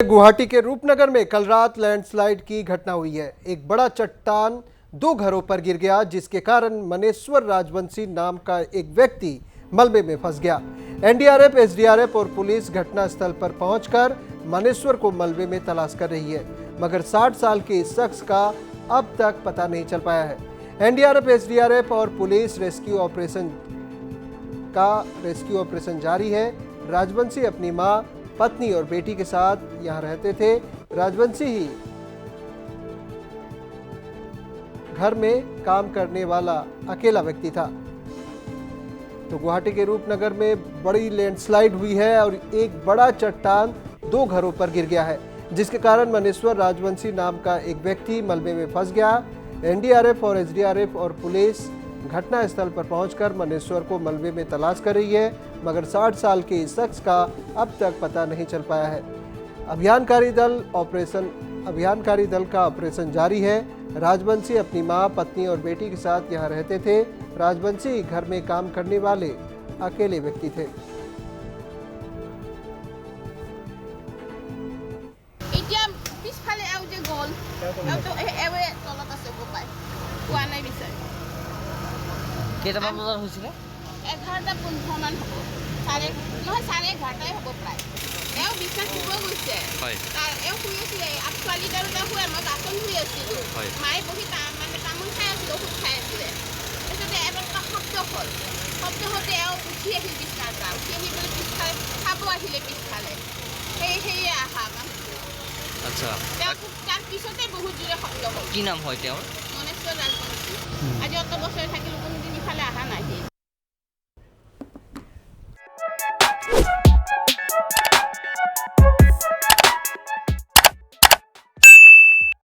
गुवाहाटी के रूपनगर में कल रात लैंडस्लाइड की घटना हुई है। एक बड़ा चट्टान दो घरों पर गिर गया, जिसके कारण मनेश्वर राजवंशी नाम का एक व्यक्ति मलबे में फंस गया। एनडीआरएफ, एसडीआरएफ और पुलिस घटनास्थल पर पहुंचकर मनेश्वर को मलबे में तलाश कर रही है, मगर 60 साल के इस शख्स का अब तक पता नहीं चल पाया है। एनडीआरएफ, एसडीआरएफ और पुलिस रेस्क्यू ऑपरेशन जारी है। राजवंशी अपनी मां, पत्नी और बेटी के साथ यहां रहते थे। राजवंशी ही घर में काम करने वाला अकेला व्यक्ति था। तो गुवाहाटी के रूपनगर में बड़ी लैंडस्लाइड हुई है और एक बड़ा चट्टान दो घरों पर गिर गया है, जिसके कारण मनेश्वर राजवंशी नाम का एक व्यक्ति मलबे में फंस गया। एनडीआरएफ और एसडीआरएफ और पुलिस घटनास्थल पर पहुंचकर मनेश्वर को मलबे में तलाश कर रही है, मगर 60 साल के इस शख्स का अब तक पता नहीं चल पाया है। अभियानकारी दल का ऑपरेशन जारी है। राजवंशी अपनी मां, पत्नी और बेटी के साथ यहां रहते थे। राजवंशी घर में काम करने वाले अकेले व्यक्ति थे। কেইটামান বজাত হৈছিলে? 11:15 মান হ'ব। চাৰে 11:30 হ'ব প্ৰায়। এও বিশ্বাস কৰিব গৈছে। এও শুই আছিলে। ছোৱালীকেইটা শুৱে, মই বাচন ধুই আছিলোঁ। মায়ে বহি তামোল খাই আছিলোঁ, ঔষধ খাই আছিলে। তাৰপিছতে এবাৰ শব্দ হ'ল। শব্দ হওঁতে এও উঠি আহিল বিছনাৰ পৰা। উঠি আহি পেলাই পিছফালে চাব আহিলে পিছফালে। সেয়ে আহা আচ্ছা। তাৰ পিছতে বহুত জোৰে শব্দ হ'ল। কি নাম হয় তেওঁৰ? মনেশ্বৰ ৰাজবংশী। আজি অত বছৰ থাকিলোঁ, কোনোদিন ইফালে অহা নাই।